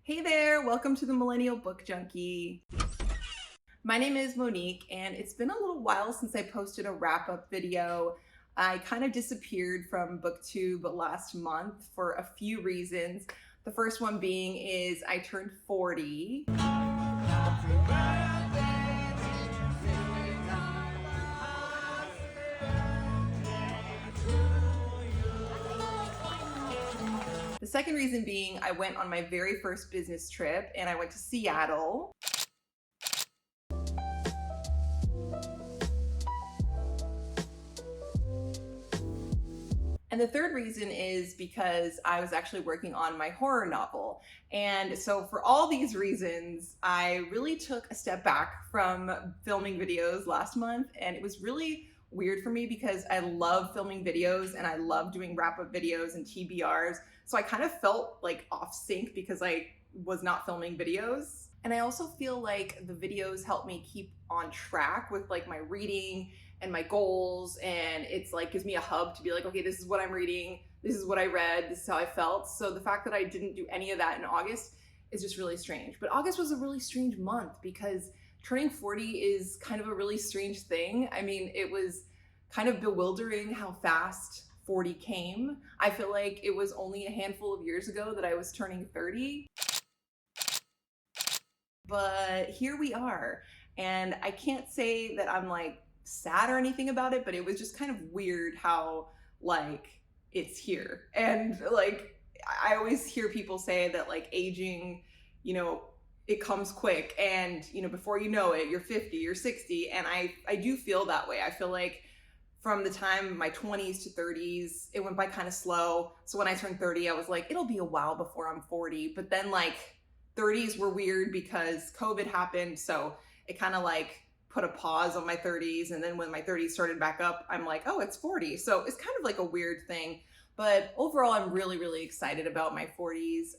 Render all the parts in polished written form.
Hey there, welcome to the Millennial Book Junkie. My name is Monique, and it's been a little while since I posted a wrap-up video. I kind of disappeared from BookTube last month for a few reasons. The first one being is I turned 40. The second reason being I went on my very first business trip and I went to Seattle. And the third reason is because I was actually working on my horror novel. And so for all these reasons, I really took a step back from filming videos last month, and it was really weird for me because I love filming videos and I love doing wrap-up videos and TBRs. So I kind of felt like off sync because I was not filming videos. And I also feel like the videos help me keep on track with like my reading and my goals, and it's like gives me a hub to be like, okay, this is what I'm reading, this is what I read, this is how I felt. So the fact that I didn't do any of that in August is just really strange. But August was a really strange month because turning 40 is kind of a really strange thing. I mean, it was kind of bewildering how fast 40 came. I feel like it was only a handful of years ago that I was turning 30. But here we are. And I can't say that I'm like sad or anything about it, but it was just kind of weird how like it's here. And like I always hear people say that like aging, it comes quick, and before you know it, you're 50, you're 60. And I do feel that way. I feel like from the time my 20s to 30s, it went by kind of slow. So when I turned 30, I was like, it'll be a while before I'm 40. But then like 30s were weird because COVID happened. So it kind of like put a pause on my 30s. And then when my 30s started back up, I'm like, oh, it's 40. So it's kind of like a weird thing. But overall, I'm really, really excited about my 40s.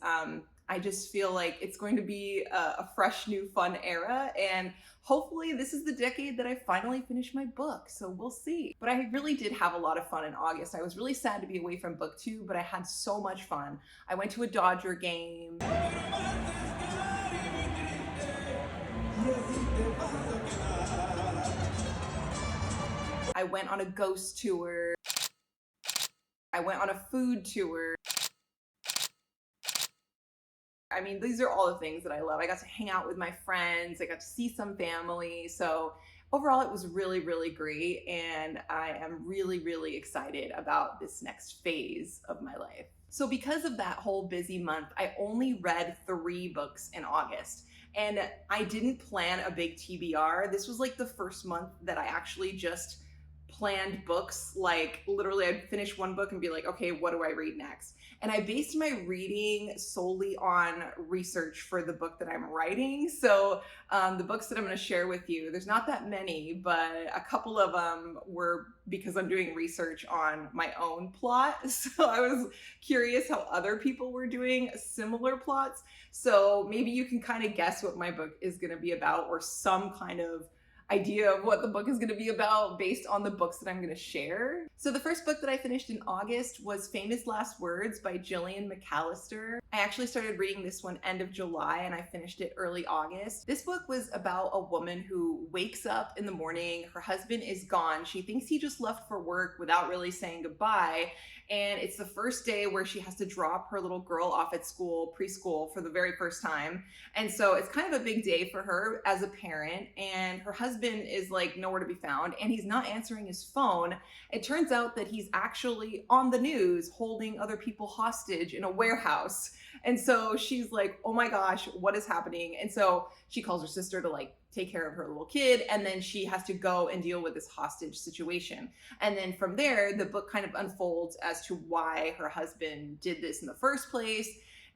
I just feel like it's going to be a fresh, new, fun era. And hopefully this is the decade that I finally finish my book. So we'll see. But I really did have a lot of fun in August. I was really sad to be away from BookTube, but I had so much fun. I went to a Dodger game. I went on a ghost tour. I went on a food tour. I mean, these are all the things that I love. I got to hang out with my friends. I got to see some family. So overall, it was really, really great. And I am really, really excited about this next phase of my life. So because of that whole busy month, I only read 3 books in August. And I didn't plan a big TBR. This was like the first month that I actually just planned books. Like literally I'd finish one book and be like, okay, what do I read next? And I based my reading solely on research for the book that I'm writing. So the books that I'm going to share with you, there's not that many, but a couple of them were because I'm doing research on my own plot. So I was curious how other people were doing similar plots. So maybe you can kind of guess what my book is going to be about, or some kind of idea of what the book is going to be about based on the books that I'm going to share. So the first book that I finished in August was Famous Last Words by Gillian McAllister. I actually started reading this one end of July and I finished it early August. This book was about a woman who wakes up in the morning, her husband is gone, she thinks he just left for work without really saying goodbye, and it's the first day where she has to drop her little girl off at school, preschool, for the very first time. And so it's kind of a big day for her as a parent, and her husband is like nowhere to be found, and he's not answering his phone. It turns out that he's actually on the news holding other people hostage in a warehouse. And so she's like, oh my gosh, what is happening? And so she calls her sister to like take care of her little kid, and then she has to go and deal with this hostage situation. And then from there, the book kind of unfolds as to why her husband did this in the first place,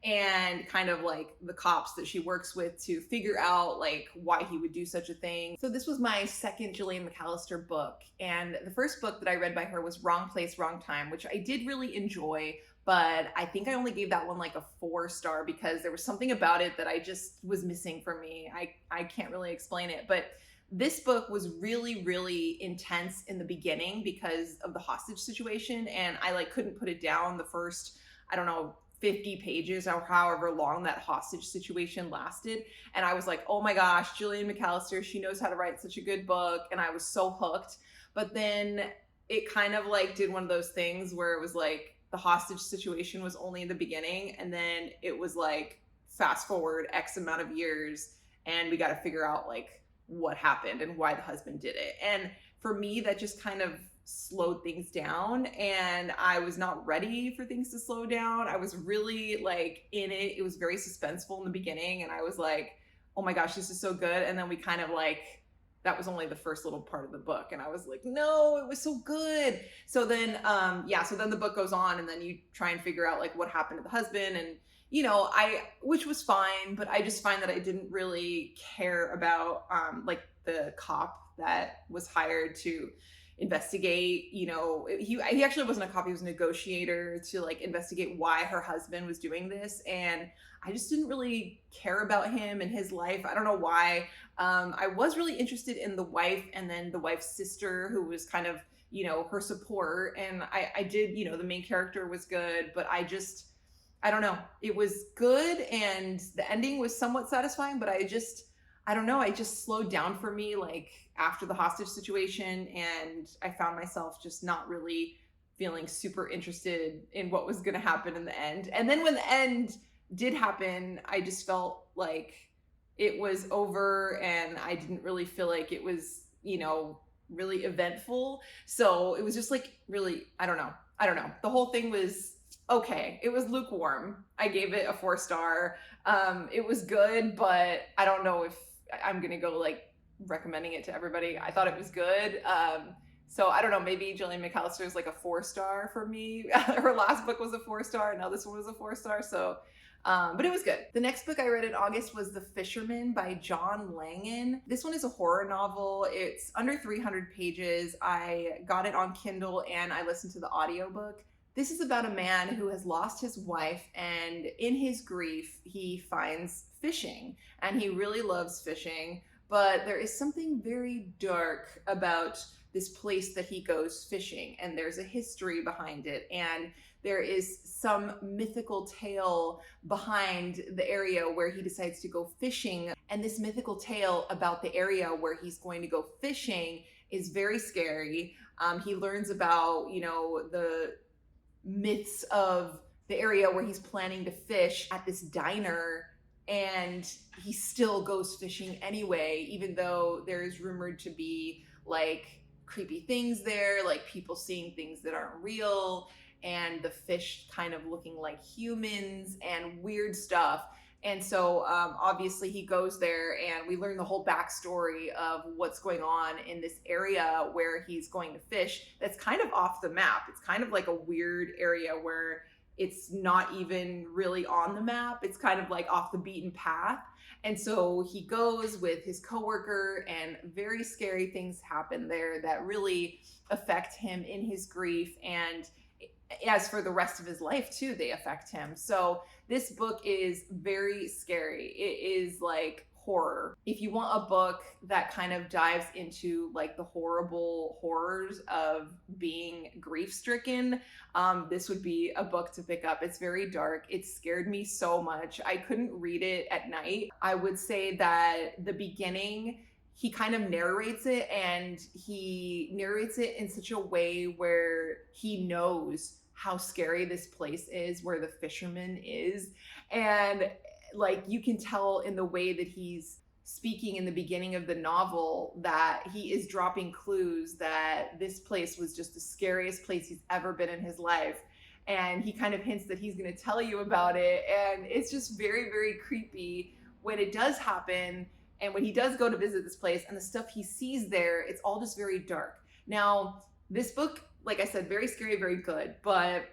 and kind of like the cops that she works with to figure out like why he would do such a thing. So this was my second Gillian McAllister book, and the first book that I read by her was Wrong Place, Wrong Time, which I did really enjoy, but I think I only gave that one like a 4-star because there was something about it that I just was missing for me. I can't really explain it, but this book was really, really intense in the beginning because of the hostage situation, and I like couldn't put it down the first, I don't know, 50 pages or however long that hostage situation lasted. And I was like, oh my gosh, Gillian McAllister, she knows how to write such a good book. And I was so hooked. But then it kind of like did one of those things where it was like the hostage situation was only in the beginning. And then it was like, fast forward X amount of years, and we got to figure out like what happened and why the husband did it. And for me, that just kind of slowed things down, and I was not ready for things to slow down. I was really like in it. It was very suspenseful in the beginning, and I was like, oh my gosh, this is so good. And then we kind of like, that was only the first little part of the book, and I was like, no, it was so good. So then so then the book goes on, and then you try and figure out like what happened to the husband. And which was fine, but I just find that I didn't really care about like the cop that was hired to investigate. He actually wasn't a cop, he was a negotiator to like investigate why her husband was doing this. And I just didn't really care about him and his life. I don't know why. I was really interested in the wife, and then the wife's sister, who was kind of, her support. And I did, the main character was good, but I don't know. It was good, and the ending was somewhat satisfying, but I don't know. I just slowed down for me like after the hostage situation, and I found myself just not really feeling super interested in what was going to happen in the end. And then when the end did happen, I just felt like it was over, and I didn't really feel like it was, really eventful. So it was just like really, I don't know. The whole thing was okay. It was lukewarm. I gave it a 4-star. It was good, but I don't know if I'm gonna go like recommending it to everybody. I thought it was good. So I don't know, maybe Gillian McAllister is like a 4-star for me. Her last book was a 4-star, now this one was a 4-star. So but it was good. The next book I read in August was The Fisherman by John Langan. This one is a horror novel. It's under 300 pages. I got it on Kindle and I listened to the audiobook. This is about a man who has lost his wife, and in his grief, he finds fishing, and he really loves fishing, but there is something very dark about this place that he goes fishing, and there's a history behind it, and there is some mythical tale behind the area where he decides to go fishing, and this mythical tale about the area where he's going to go fishing is very scary. He learns about, the myths of the area where he's planning to fish at this diner, and he still goes fishing anyway, even though there's rumored to be like creepy things there, like people seeing things that aren't real, and the fish kind of looking like humans and weird stuff. And so obviously he goes there, and we learn the whole backstory of what's going on in this area where he's going to fish that's kind of off the map. It's kind of like a weird area where it's not even really on the map. It's kind of like off the beaten path. And so he goes with his coworker, and very scary things happen there that really affect him in his grief. And as for the rest of his life too, they affect him. So this book is very scary. It is like horror. If you want a book that kind of dives into like the horrible horrors of being grief-stricken, this would be a book to pick up. It's very dark. It scared me so much. I couldn't read it at night. I would say that the beginning, he kind of narrates it, and he narrates it in such a way where he knows how scary this place is, where the fisherman is. And like you can tell in the way that he's speaking in the beginning of the novel that he is dropping clues that this place was just the scariest place he's ever been in his life. And he kind of hints that he's going to tell you about it. And it's just very, very creepy when it does happen. And when he does go to visit this place and the stuff he sees there, it's all just very dark. Now, this book, like I said, very scary, very good, but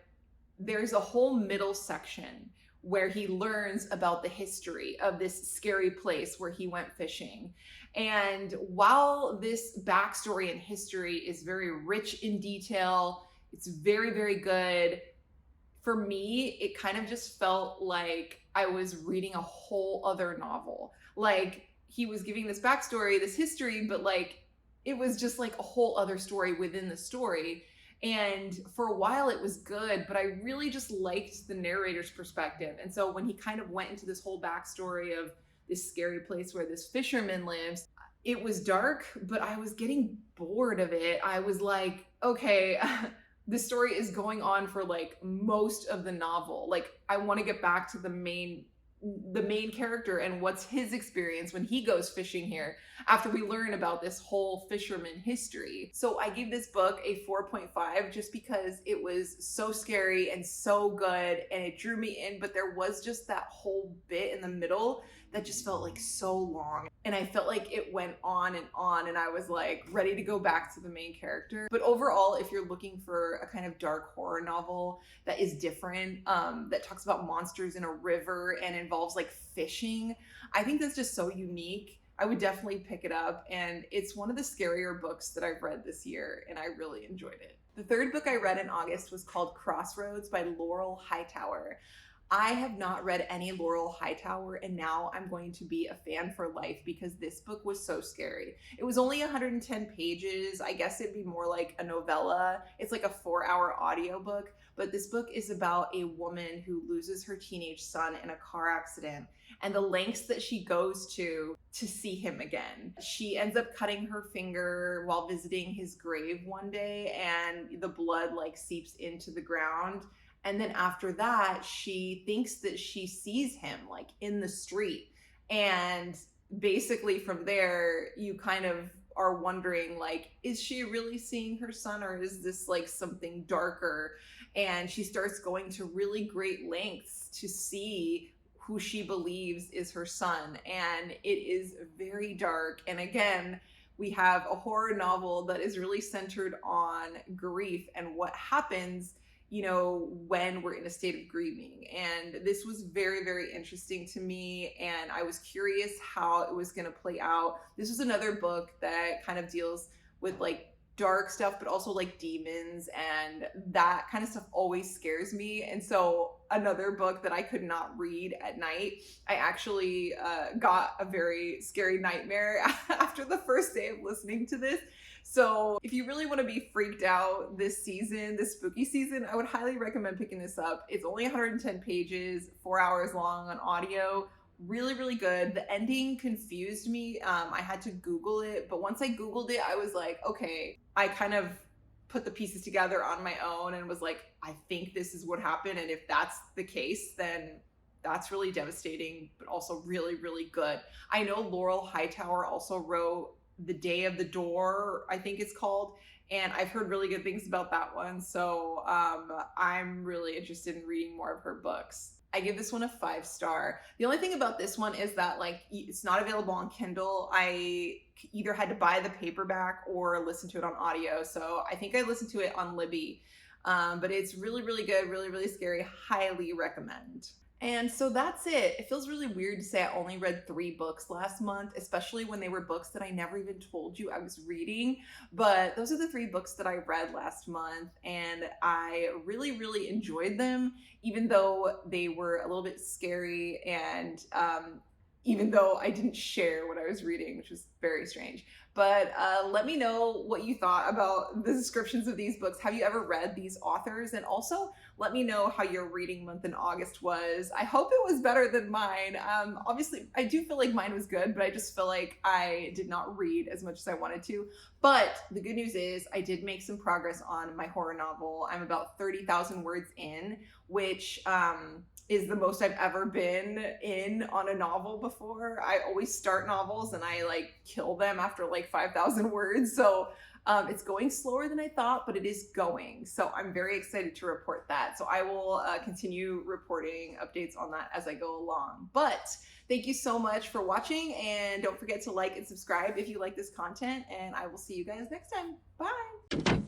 there's a whole middle section where he learns about the history of this scary place where he went fishing. And while this backstory and history is very rich in detail, it's very, very good, for me, it kind of just felt like I was reading a whole other novel. Like, he was giving this backstory, this history, but like, it was just like a whole other story within the story. And for a while it was good, but I really just liked the narrator's perspective. And so when he kind of went into this whole backstory of this scary place where this fisherman lives, it was dark, but I was getting bored of it. I was like, okay, the story is going on for like most of the novel. Like I want to get back to the main character and what's his experience when he goes fishing here after we learn about this whole fisherman history. So I gave this book a 4.5 just because it was so scary and so good and it drew me in, but there was just that whole bit in the middle that just felt like so long. And I felt like it went on and I was like ready to go back to the main character. But overall, if you're looking for a kind of dark horror novel that is different, that talks about monsters in a river and involves like fishing, I think that's just so unique. I would definitely pick it up, and it's one of the scarier books that I've read this year, and I really enjoyed it. The third book I read in August was called Crossroads by Laurel Hightower. I have not read any Laurel Hightower, and now I'm going to be a fan for life because this book was so scary. It was only 110 pages. I guess it'd be more like a novella. It's like a 4-hour audiobook, but this book is about a woman who loses her teenage son in a car accident and the lengths that she goes to see him again. She ends up cutting her finger while visiting his grave one day, and the blood like seeps into the ground. And then after that, she thinks that she sees him like in the street. And basically from there, you kind of are wondering like, is she really seeing her son, or is this like something darker? And she starts going to really great lengths to see who she believes is her son. And it is very dark. And again, we have a horror novel that is really centered on grief and what happens, you know, when we're in a state of grieving. And this was very, very interesting to me. And I was curious how it was going to play out. This was another book that kind of deals with like dark stuff, but also like demons, and that kind of stuff always scares me. And so another book that I could not read at night, I actually got a very scary nightmare after the first day of listening to this. So if you really want to be freaked out this season, this spooky season, I would highly recommend picking this up. It's only 110 pages, 4 hours long on audio. Really, really good. The ending confused me. I had to Google it, but once I Googled it, I was like, okay, I kind of put the pieces together on my own and was like, I think this is what happened. And if that's the case, then that's really devastating, but also really, really good. I know Laurel Hightower also wrote The Day of the Door, I think it's called, and I've heard really good things about that one. So I'm really interested in reading more of her books. I give this one a 5-star. The only thing about this one is that like it's not available on Kindle. I either had to buy the paperback or listen to it on audio. So I think I listened to it on Libby. But it's really, really good, really, really scary. Highly recommend. And so that's it. It feels really weird to say I only read 3 books last month, especially when they were books that I never even told you I was reading. But those are the 3 books that I read last month, and I really, really enjoyed them, even though they were a little bit scary, and even though I didn't share what I was reading, which was very strange. But let me know what you thought about the descriptions of these books. Have you ever read these authors? And also let me know how your reading month in August was. I hope it was better than mine. Obviously, I do feel like mine was good, but I just feel like I did not read as much as I wanted to. But the good news is I did make some progress on my horror novel. I'm about 30,000 words in, which is the most I've ever been in on a novel before. I always start novels and I like kill them after like 5,000 words. So it's going slower than I thought, but it is going. So I'm very excited to report that. So I will continue reporting updates on that as I go along. But thank you so much for watching, and don't forget to like and subscribe if you like this content, and I will see you guys next time. Bye.